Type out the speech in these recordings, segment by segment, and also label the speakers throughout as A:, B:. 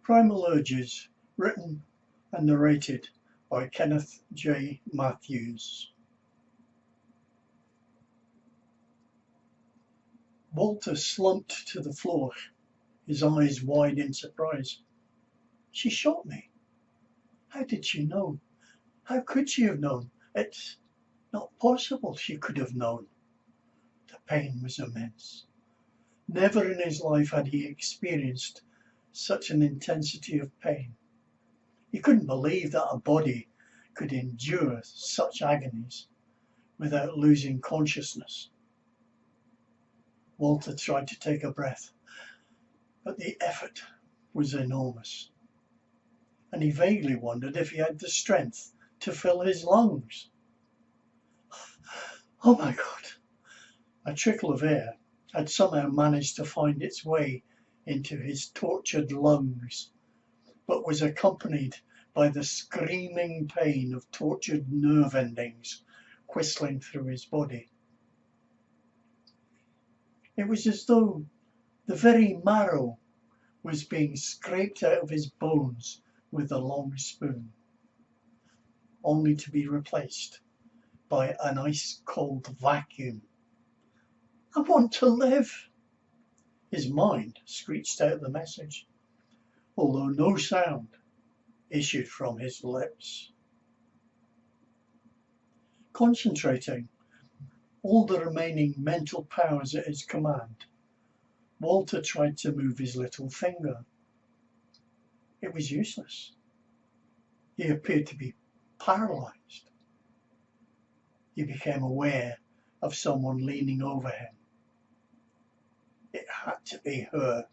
A: Primal Urges, written and narrated by Kenneth J. Matthews. Walter slumped to the floor, his eyes wide in surprise. She shot me. How did she know? How could she have known? It's not possible she could have known. The pain was immense. Never in his life had he experienced such an intensity of pain. He couldn't believe that a body could endure such agonies without losing consciousness. Walter tried to take a breath, but the effort was enormous, and he vaguely wondered if he had the strength to fill his lungs. Oh my God! A trickle of air had somehow managed to find its way into his tortured lungs, but was accompanied by the screaming pain of tortured nerve endings whistling through his body. It was as though the very marrow was being scraped out of his bones with a long spoon, only to be replaced by an ice-cold vacuum. I want to live. His mind screeched out the message, although no sound issued from his lips. Concentrating all the remaining mental powers at his command, Walter tried to move his little finger. It was useless. He appeared to be paralyzed. He became aware of someone leaning over him. It had to be her.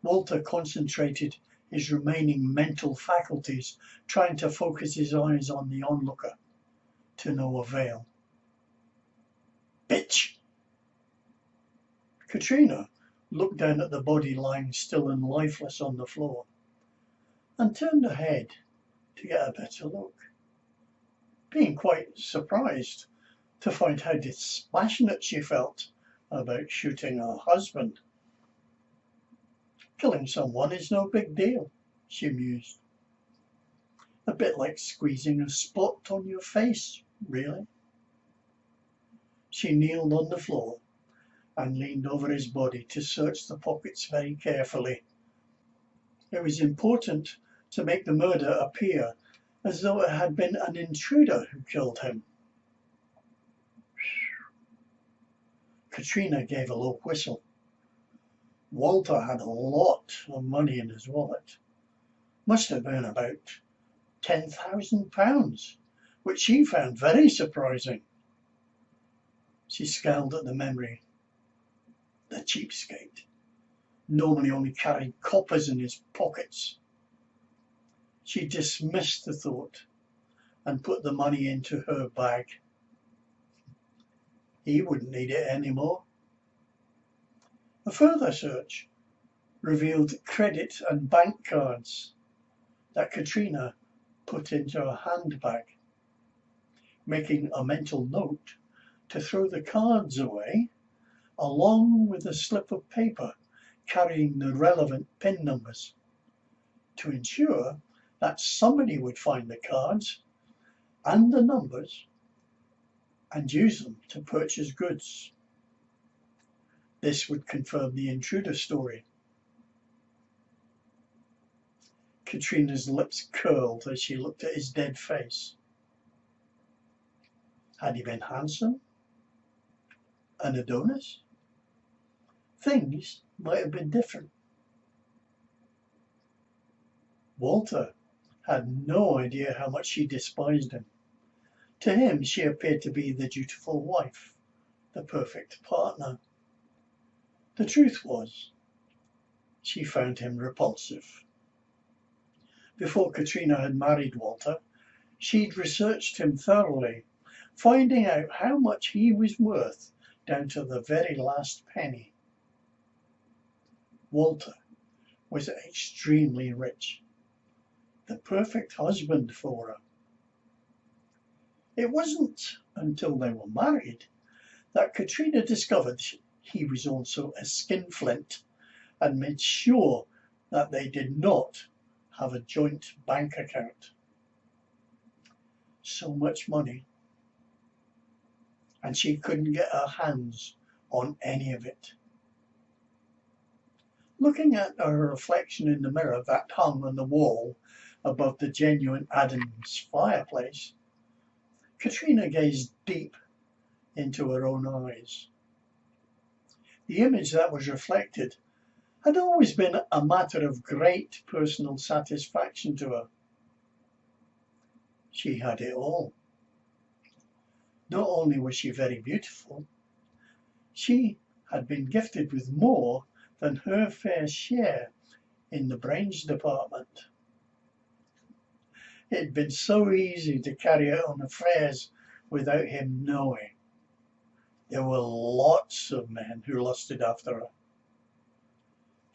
A: Walter concentrated his remaining mental faculties, trying to focus his eyes on the onlooker, to no avail. Bitch! Catriona looked down at the body lying still and lifeless on the floor, and turned her head to get a better look, being quite surprised to find how dispassionate she felt about shooting her husband. Killing someone is no big deal, she mused. A bit like squeezing a spot on your face, really. She kneeled on the floor and leaned over his body to search the pockets very carefully. It was important to make the murder appear as though it had been an intruder who killed him. Catriona gave a low whistle. Walter had a lot of money in his wallet. Must have been about £10,000, which she found very surprising. She scowled at the memory. The cheapskate normally only carried coppers in his pockets. She dismissed the thought and put the money into her bag. He wouldn't need it anymore. A further search revealed credit and bank cards that Catriona put into her handbag, making a mental note to throw the cards away, along with a slip of paper carrying the relevant PIN numbers, to ensure that somebody would find the cards and the numbers and use them to purchase goods. This would confirm the intruder story. Catriona's lips curled as she looked at his dead face. Had he been handsome? An Adonis? Things might have been different. Walter had no idea how much she despised him. To him, she appeared to be the dutiful wife, the perfect partner. The truth was, she found him repulsive. Before Catriona had married Walter, she'd researched him thoroughly, finding out how much he was worth down to the very last penny. Walter was extremely rich, the perfect husband for her. It wasn't until they were married that Catriona discovered he was also a skinflint, and made sure that they did not have a joint bank account. So much money, and she couldn't get her hands on any of it. Looking at her reflection in the mirror that hung on the wall above the genuine Adam's fireplace, Catriona gazed deep into her own eyes. The image that was reflected had always been a matter of great personal satisfaction to her. She had it all. Not only was she very beautiful, she had been gifted with more than her fair share in the brains department. It had been so easy to carry out on affairs without him knowing. There were lots of men who lusted after her.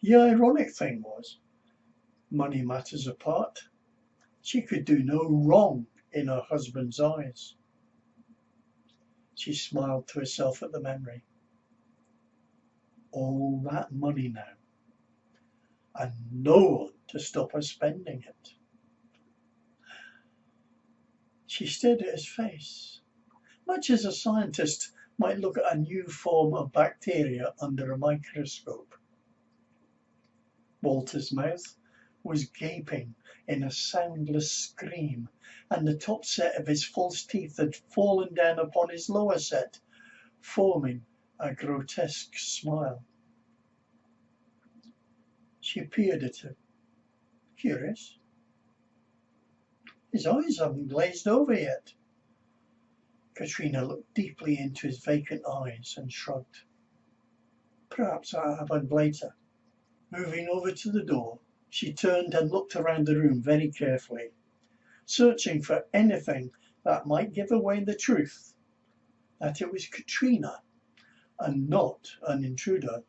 A: The ironic thing was, money matters apart, she could do no wrong in her husband's eyes. She smiled to herself at the memory. All that money now, and no one to stop her spending it. She stared at his face, much as a scientist might look at a new form of bacteria under a microscope. Walter's mouth was gaping in a soundless scream, and the top set of his false teeth had fallen down upon his lower set, forming a grotesque smile. She peered at him, curious. His eyes hadn't glazed over yet. Catriona looked deeply into his vacant eyes and shrugged. Perhaps I'll have one later. Moving over to the door, she turned and looked around the room very carefully, searching for anything that might give away the truth that it was Catriona and not an intruder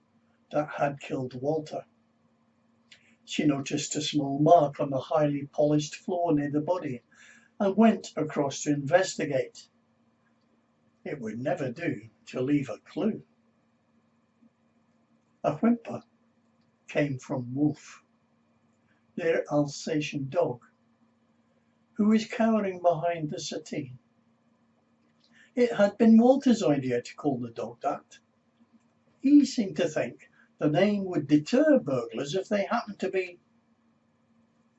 A: that had killed Walter. She noticed a small mark on the highly polished floor near the body and went across to investigate. It would never do to leave a clue. A whimper came from Wolf, their Alsatian dog, who was cowering behind the settee. It had been Walter's idea to call the dog that. He seemed to think the name would deter burglars if they happened to be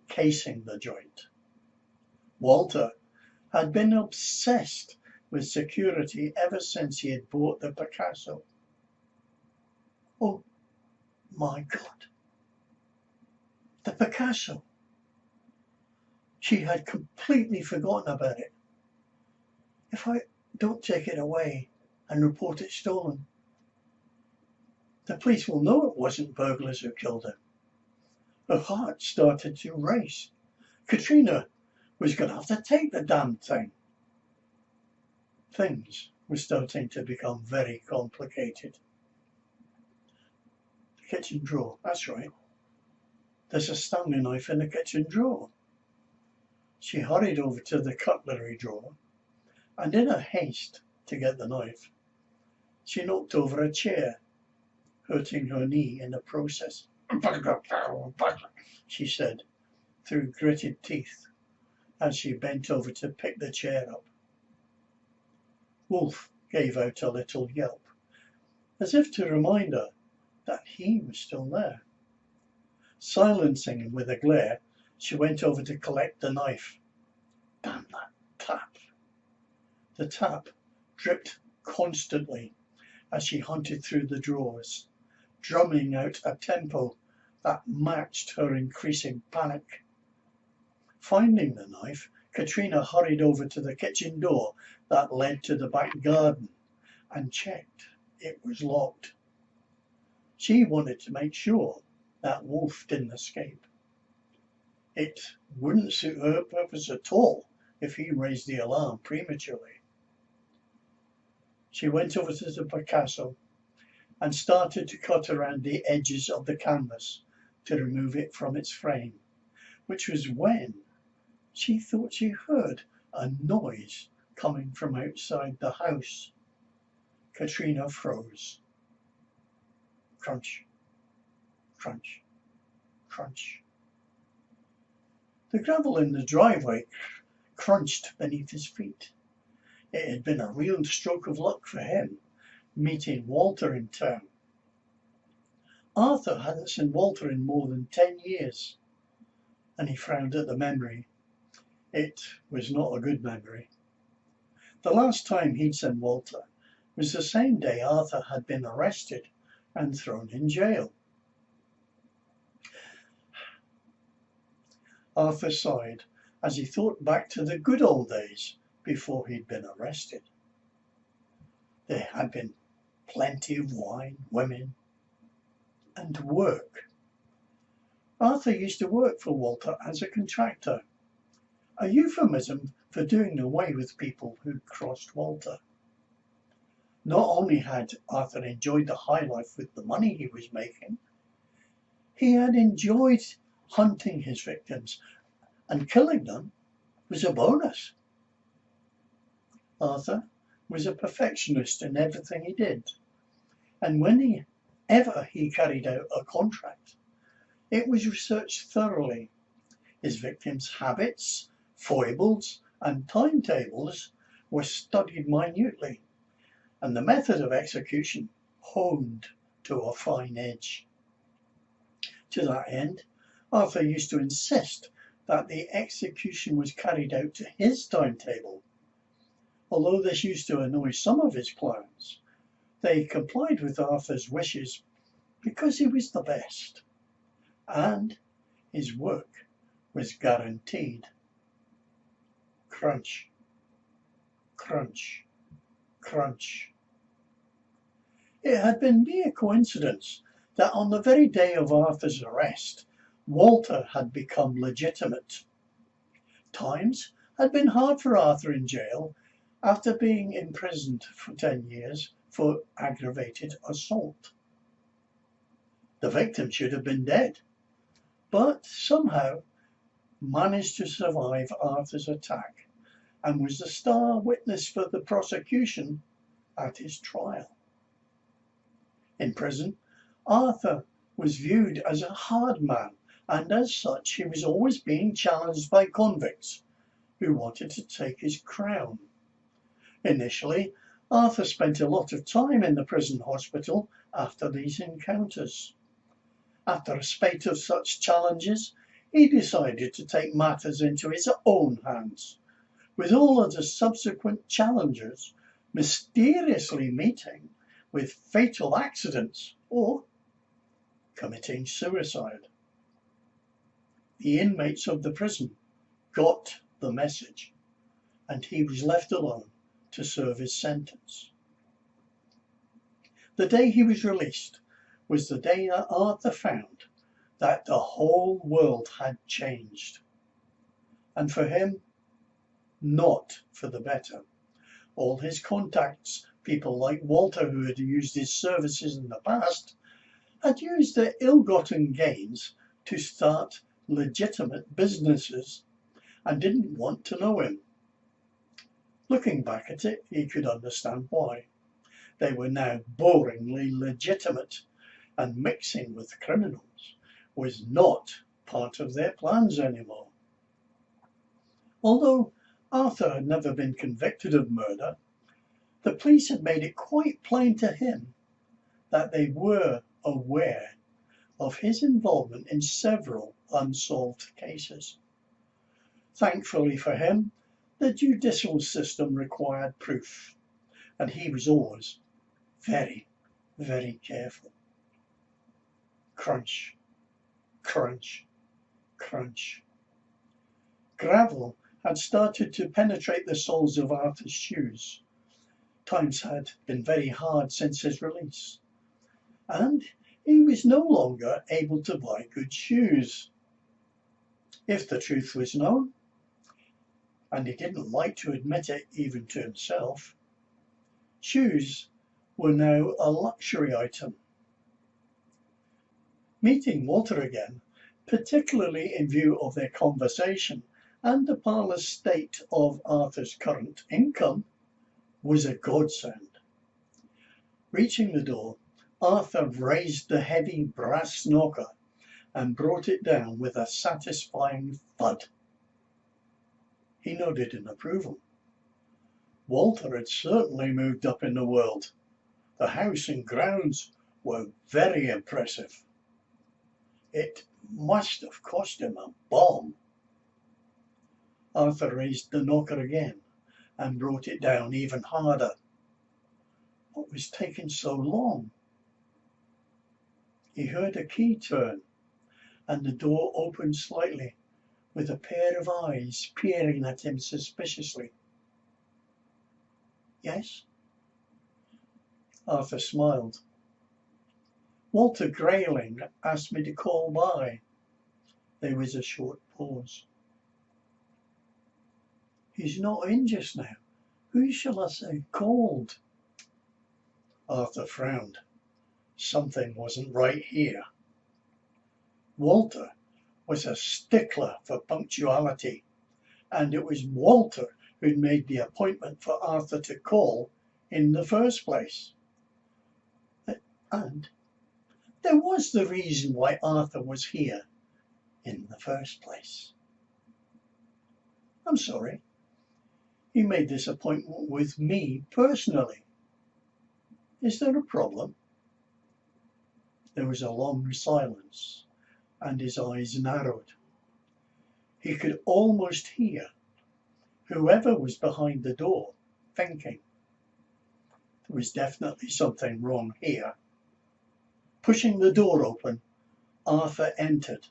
A: casing the joint. Walter had been obsessed with security ever since he had bought the Picasso. Oh my God! The Picasso! She had completely forgotten about it. If I don't take it away and report it stolen, the police will know it wasn't burglars who killed her. Her heart started to race. Catriona was going to have to take the damn thing. Things were starting to become very complicated. The kitchen drawer, that's right. There's a Stanley knife in the kitchen drawer. She hurried over to the cutlery drawer, and in her haste to get the knife, she knocked over a chair, hurting her knee in the process. She said, through gritted teeth, as she bent over to pick the chair up. Wolf gave out a little yelp, as if to remind her that he was still there. Silencing him with a glare, she went over to collect the knife. Damn that tap! The tap dripped constantly as she hunted through the drawers, drumming out a tempo that matched her increasing panic. Finding the knife, Catriona hurried over to the kitchen door that led to the back garden and checked it was locked. She wanted to make sure that Wolf didn't escape. It wouldn't suit her purpose at all if he raised the alarm prematurely. She went over to the Picasso and started to cut around the edges of the canvas to remove it from its frame, which was when she thought she heard a noise coming from outside the house. Catriona froze. Crunch, crunch, crunch. The gravel in the driveway crunched beneath his feet. It had been a real stroke of luck for him, meeting Walter in town. Arthur hadn't seen Walter in more than 10 years, and he frowned at the memory. It was not a good memory. The last time he'd seen Walter was the same day Arthur had been arrested and thrown in jail. Arthur sighed as he thought back to the good old days before he'd been arrested. There had been plenty of wine, women, and work. Arthur used to work for Walter as a contractor, a euphemism for doing away with people who crossed Walter. Not only had Arthur enjoyed the high life with the money he was making, he had enjoyed hunting his victims, and killing them was a bonus. Arthur was a perfectionist in everything he did, and whenever he carried out a contract, it was researched thoroughly. His victims' habits, foibles, and timetables were studied minutely, and the method of execution honed to a fine edge. To that end, Arthur used to insist that the execution was carried out to his timetable. Although this used to annoy some of his clients, they complied with Arthur's wishes because he was the best, and his work was guaranteed. Crunch, crunch, crunch. It had been mere coincidence that on the very day of Arthur's arrest, Walter had become legitimate. Times had been hard for Arthur in jail after being imprisoned for 10 years for aggravated assault. The victim should have been dead, but somehow managed to survive Arthur's attack and was the star witness for the prosecution at his trial. In prison, Arthur was viewed as a hard man, and as such he was always being challenged by convicts who wanted to take his crown. Initially, Arthur spent a lot of time in the prison hospital after these encounters. After a spate of such challenges, he decided to take matters into his own hands, with all of the subsequent challengers mysteriously meeting with fatal accidents or committing suicide. The inmates of the prison got the message, and he was left alone to serve his sentence. The day he was released was the day that Arthur found that the whole world had changed, and for him, not for the better. All his contacts, people like Walter who had used his services in the past, had used their ill-gotten gains to start legitimate businesses and didn't want to know him. Looking back at it, he could understand why. They were now boringly legitimate, and mixing with criminals was not part of their plans anymore. Although Arthur had never been convicted of murder, the police had made it quite plain to him that they were aware of his involvement in several unsolved cases. Thankfully for him, the judicial system required proof, and he was always very, very careful. Crunch, crunch, crunch. Gravel had started to penetrate the soles of Arthur's shoes. Times had been very hard since his release, and he was no longer able to buy good shoes. If the truth was known, and he didn't like to admit it even to himself, shoes were now a luxury item. Meeting Walter again, particularly in view of their conversation and the parlour's state of Arthur's current income, was a godsend. Reaching the door, Arthur raised the heavy brass knocker and brought it down with a satisfying thud. He nodded in approval. Walter had certainly moved up in the world. The house and grounds were very impressive. It must have cost him a bomb. Arthur raised the knocker again and brought it down even harder. What was taking so long? He heard a key turn, and the door opened slightly, with a pair of eyes peering at him suspiciously. Yes? Arthur smiled. Walter Grayling asked me to call by. There was a short pause. He's not in just now. Who shall I say called? Arthur frowned. Something wasn't right here. Walter was a stickler for punctuality, and it was Walter who'd made the appointment for Arthur to call in the first place. And there was the reason why Arthur was here in the first place. I'm sorry. He made this appointment with me personally. Is there a problem? There was a long silence, and his eyes narrowed. He could almost hear whoever was behind the door thinking. There was definitely something wrong here. Pushing the door open, Arthur entered,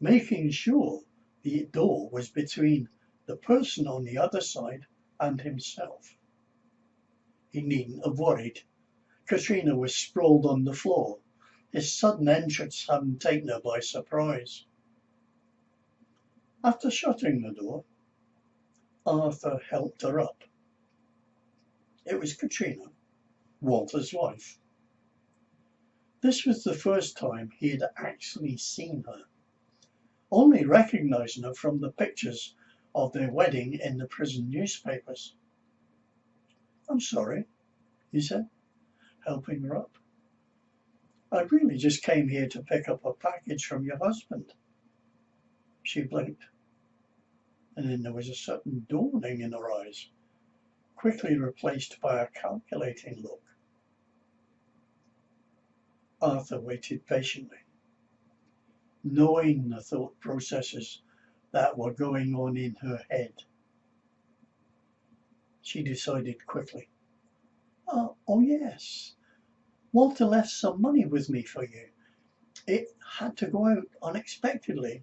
A: making sure the door was between the person on the other side and himself. He needn't have worried. Catriona was sprawled on the floor. His sudden entrance hadn't taken her by surprise. After shutting the door, Arthur helped her up. It was Catriona, Walter's wife. This was the first time he had actually seen her, only recognizing her from the pictures of their wedding in the prison newspapers. I'm sorry, he said, helping her up. I really just came here to pick up a package from your husband. She blinked, and then there was a sudden dawning in her eyes, quickly replaced by a calculating look. Arthur waited patiently, knowing the thought processes that were going on in her head. She decided quickly. Oh yes. Walter left some money with me for you. It had to go out unexpectedly.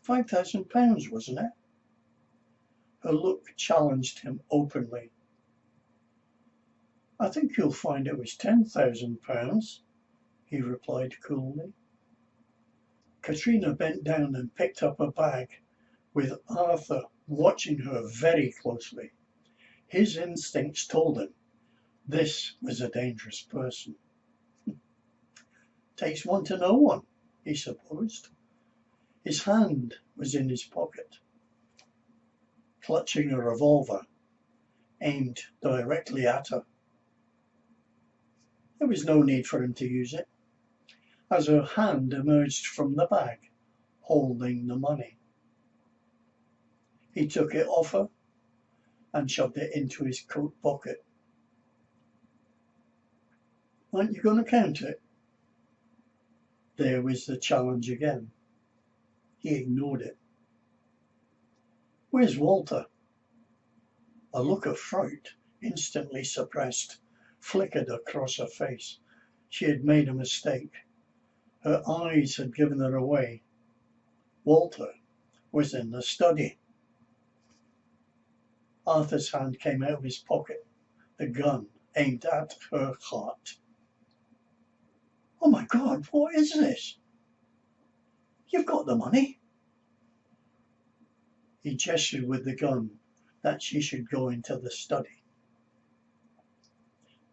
A: £5,000, wasn't it? Her look challenged him openly. I think you'll find it was £10,000, he replied coolly. Catriona bent down and picked up a bag, with Arthur watching her very closely. His instincts told him this was a dangerous person. Takes one to know one, he supposed. His hand was in his pocket, clutching a revolver aimed directly at her. There was no need for him to use it, as her hand emerged from the bag, holding the money. He took it off her and shoved it into his coat pocket. Aren't you going to count it? There was the challenge again. He ignored it. Where's Walter? A look of fright, instantly suppressed, flickered across her face. She had made a mistake. Her eyes had given her away. Walter was in the study. Arthur's hand came out of his pocket, the gun aimed at her heart. Oh my God, what is this? You've got the money. He gestured with the gun that she should go into the study.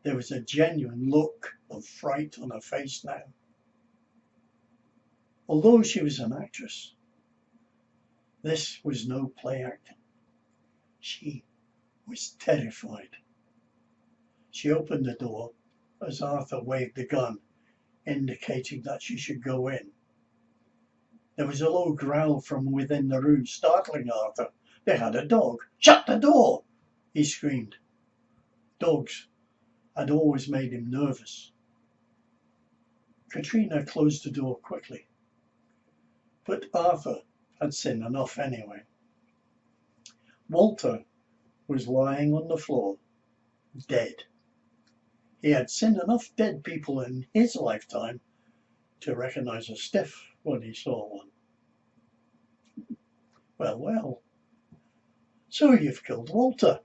A: There was a genuine look of fright on her face now. Although she was an actress, this was no play acting. She was terrified. She opened the door as Arthur waved the gun, indicating that she should go in. There was a low growl from within the room, startling Arthur. They had a dog. "Shut the door!" he screamed. Dogs had always made him nervous. Catriona closed the door quickly, but Arthur had seen enough anyway. Walter was lying on the floor, dead. He had seen enough dead people in his lifetime to recognize a stiff when he saw one. "Well, well, so you've killed Walter."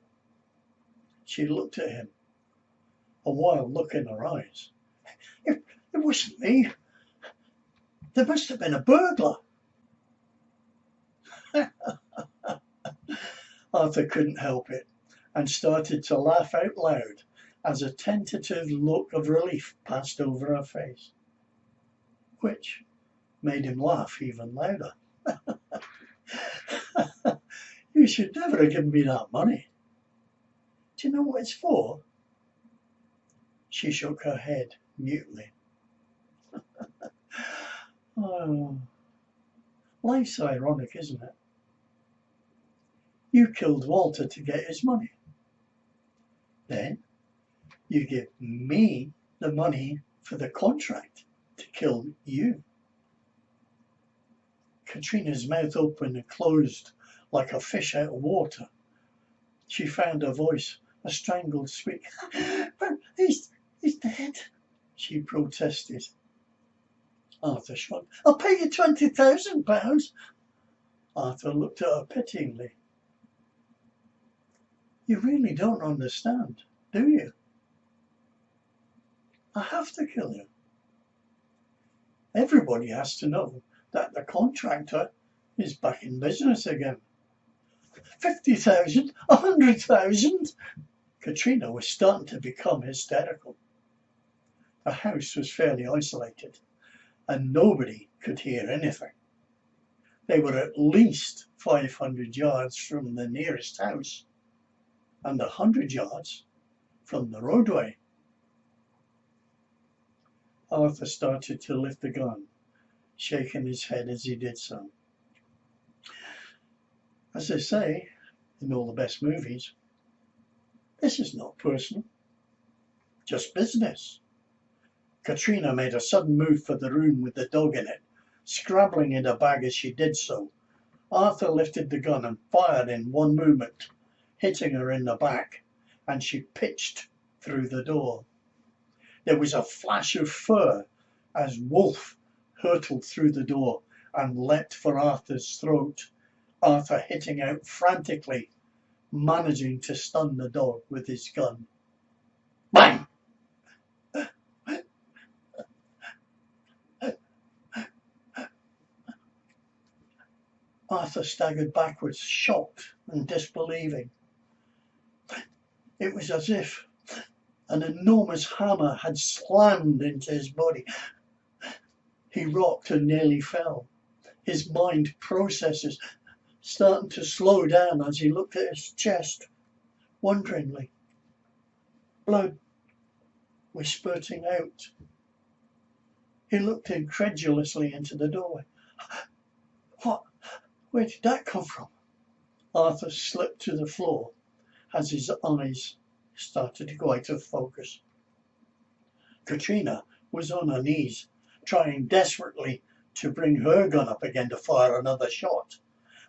A: She looked at him, a wild look in her eyes. It wasn't me. There must have been a burglar." Arthur couldn't help it and started to laugh out loud as a tentative look of relief passed over her face, which made him laugh even louder. "You should never have given me that money. Do you know what it's for?" She shook her head mutely. Oh, life's ironic, isn't it? You killed Walter to get his money. Then you give me the money for the contract to kill you. Catriona's mouth opened and closed like a fish out of water. She found her voice a strangled squeak. "But he's dead," she protested. Arthur shrugged. "I'll pay you £20,000. Arthur looked at her pityingly. "You really don't understand, do you? I have to kill you. Everybody has to know that the contractor is back in business again." 50,000, 100,000. Catriona was starting to become hysterical. The house was fairly isolated, and nobody could hear anything. They were at least 500 yards from the nearest house and 100 yards from the roadway. Arthur started to lift the gun, shaking his head as he did so. As they say in all the best movies, this is not personal, just business. Catriona made a sudden move for the room with the dog in it, scrabbling in her bag as she did so. Arthur lifted the gun and fired in one movement, hitting her in the back, and she pitched through the door. There was a flash of fur as Wolf hurtled through the door and leapt for Arthur's throat, Arthur hitting out frantically, managing to stun the dog with his gun. Bang! Arthur staggered backwards, shocked and disbelieving. It was as if an enormous hammer had slammed into his body. He rocked and nearly fell, his mind processes starting to slow down as he looked at his chest, wonderingly. Blood was spurting out. He looked incredulously into the doorway. What? Where did that come from? Arthur slipped to the floor as his eyes started to go out of focus. Catriona was on her knees, trying desperately to bring her gun up again to fire another shot.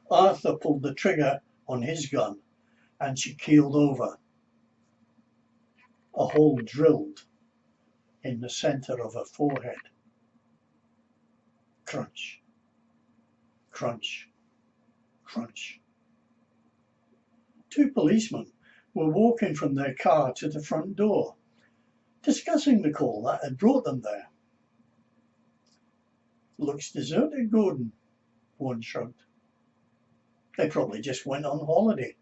A: Arthur pulled the trigger on his gun and she keeled over, a hole drilled in the centre of her forehead. Crunch, crunch, crunch. Two policemen were walking from their car to the front door, discussing the call that had brought them there. Looks deserted, Gordon, one shrugged. They probably just went on holiday.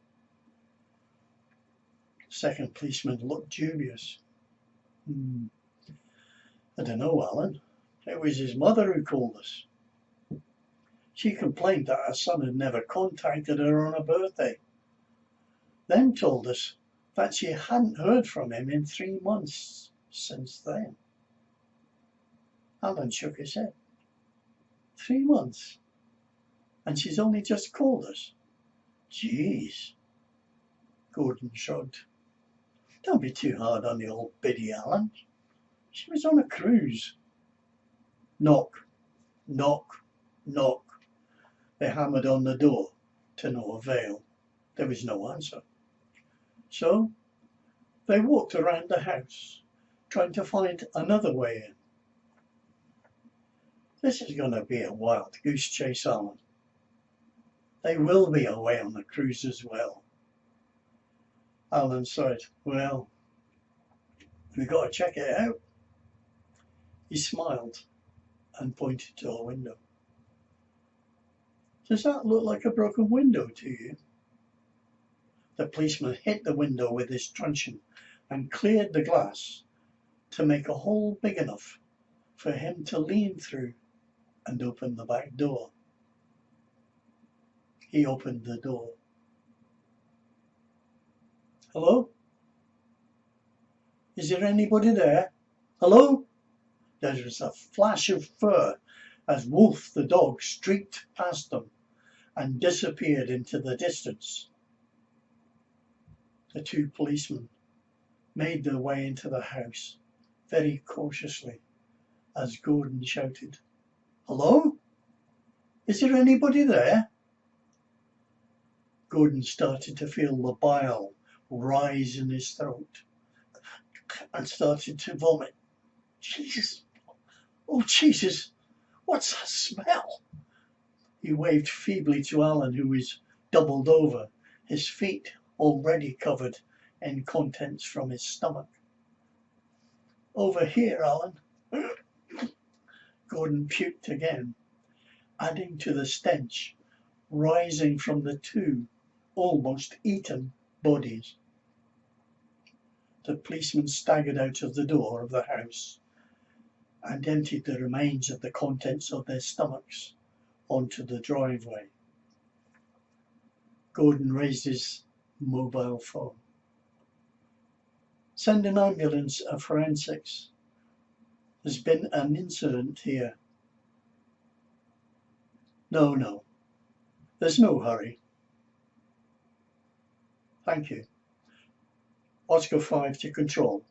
A: Second policeman looked dubious. I don't know, Alan. It was his mother who called us. She complained that her son had never contacted her on her birthday, then told us that she hadn't heard from him in 3 months since then. Alan shook his head. 3 months? And she's only just called us. Jeez. Gordon shrugged. Don't be too hard on the old biddy, Alan. She was on a cruise. Knock, knock, knock. They hammered on the door, to no avail. There was no answer. So they walked around the house, trying to find another way in. This is going to be a wild goose chase, Alan. They will be away on the cruise as well. Alan said, well, we've got to check it out. He smiled and pointed to a window. Does that look like a broken window to you? The policeman hit the window with his truncheon and cleared the glass to make a hole big enough for him to lean through and open the back door. He opened the door. Hello? Is there anybody there? Hello? There was a flash of fur as Wolf the dog streaked past them and disappeared into the distance. The two policemen made their way into the house very cautiously as Gordon shouted, Hello? Is there anybody there? Gordon started to feel the bile rise in his throat and started to vomit. Jesus! Oh, Jesus! What's that smell? He waved feebly to Alan, who was doubled over, his feet already covered in contents from his stomach. Over here, Alan. Gordon puked again, adding to the stench rising from the two almost eaten bodies. The policeman staggered out of the door of the house and emptied the remains of the contents of their stomachs onto the driveway. Gordon raised his mobile phone. Send an ambulance of forensics. There's been an incident here. No. There's no hurry. Thank you. Oscar 5 to control.